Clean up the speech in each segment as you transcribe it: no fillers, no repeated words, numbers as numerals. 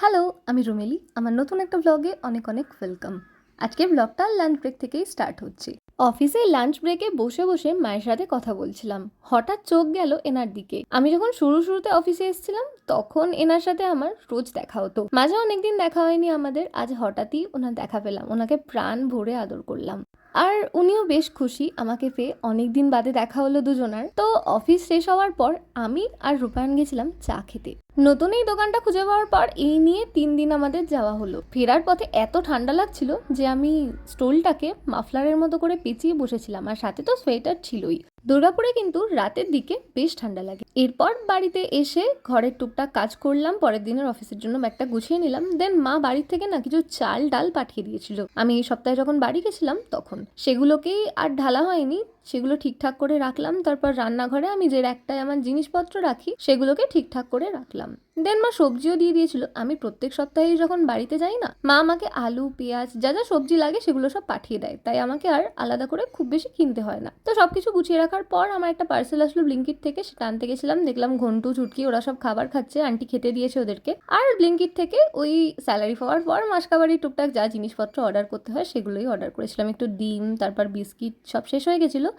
Hello, আমি রুমেলি। আমার নতুন একটা ব্লগে অনেক অনেক ওয়েলকাম। আজকের ব্লগটা লাঞ্চ ব্রেক থেকেই স্টার্ট হচ্ছে। অফিসে লাঞ্চ ব্রেকে বসে বসে মায়ের সাথে কথা বলছিলাম। হঠাৎ চোখ গেল এনার দিকে। আমি যখন শুরুতে অফিসে এসেছিলাম তখন এনার সাথে আমার রোজ দেখা হতো। মাঝে অনেকদিন দেখা হয়নি আমাদের, আজ হঠাৎই ওনার দেখা পেলাম। ওনাকে প্রাণ ভরে আদর করলাম। আর উনিও বেশ খুশি আমাকে পেয়ে। অনেকদিন বাদে দেখা হলো দুজনার। তো অফিস শেষ হওয়ার পর আমি আর রূপায়ণ গেছিলাম চা খেতে। নতুন এই দোকানটা খুঁজে পাওয়ার পর এই নিয়ে 3 দিন আমাদের যাওয়া হলো। ফেরার পথে এত ঠান্ডা লাগছিল যে আমি স্টোলটাকে মাফলারের মতো করে পেঁচিয়ে বসেছিলাম, আর সাথে তো সোয়েটার ছিলই। দুর্গাপুরে কিন্তু রাতের দিকে বেশ ঠান্ডা লাগে। এরপর বাড়িতে এসে ঘরের টুকটাক কাজ করলাম, পরের দিনের অফিসের জন্য ব্যাগটা গুছিয়ে নিলাম। দেন মা বাড়ির থেকে না কিছু চাল ডাল পাঠিয়ে দিয়েছিল। আমি এই সপ্তাহে যখন বাড়ি গেছিলাম তখন সেগুলোকেই আর ঢালা হয়নি, সেগুলো ঠিকঠাক করে রাখলাম। তারপর রান্নাঘরে আমি যে একটাই আমার জিনিসপত্র রাখি সেগুলোকে ঠিকঠাক করে রাখলাম। দেন মা সবজিও দিয়ে দিয়েছিল। আমি প্রত্যেক সপ্তাহেই যখন বাড়িতে যাই না, মা আমাকে আলু পেঁয়াজ যা যা সবজি লাগে সেগুলো সব পাঠিয়ে দেয়, তাই আমাকে আর আলাদা করে খুব বেশি কিনতে হয় না। তো সবকিছু গুছিয়ে রাখার পর আমার একটা পার্সেল আসলো ব্লিঙ্কিট থেকে, সেটা আনতে গেছিলাম। দেখলাম ঘন্টু চুটকি ওরা সব খাবার খাচ্ছে, আন্টি খেতে দিয়েছে ওদেরকে। আর ব্লিঙ্কিট থেকে ওই স্যালারি পাওয়ার পর মাসকাবারি টুকটাক যা জিনিসপত্র অর্ডার করতে হয় সেগুলোই অর্ডার করেছিলাম। একটু ডিম, তারপর বিস্কিট, সব শেষ হয়ে গেছিলো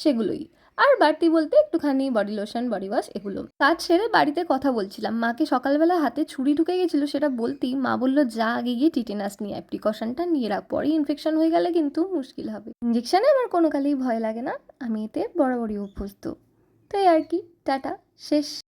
সেগুলোই। আর বাড়তি বলতে একটুখানি বডি লোশন, বডি ওয়াশ, এগুলো। কাজ সেরে বাড়িতে কথা বলছিলাম। মাকে সকালবেলা হাতে ছুরি ঢুকে গেছিল, সেটা বলতেই মা বলল যা আগে গিয়ে টিটেনাস নিয়ে আয়, প্রিকশনটা নিয়ে রাখ, পরে ইনফেকশন হয়ে গেলে কিন্তু মুশকিল হবে। ইঞ্জেকশনে আমার কোনো কালেই ভয় লাগে না, আমি এতে বরাবরই অভ্যস্ত। তাই আর কি, টাটা, শেষ।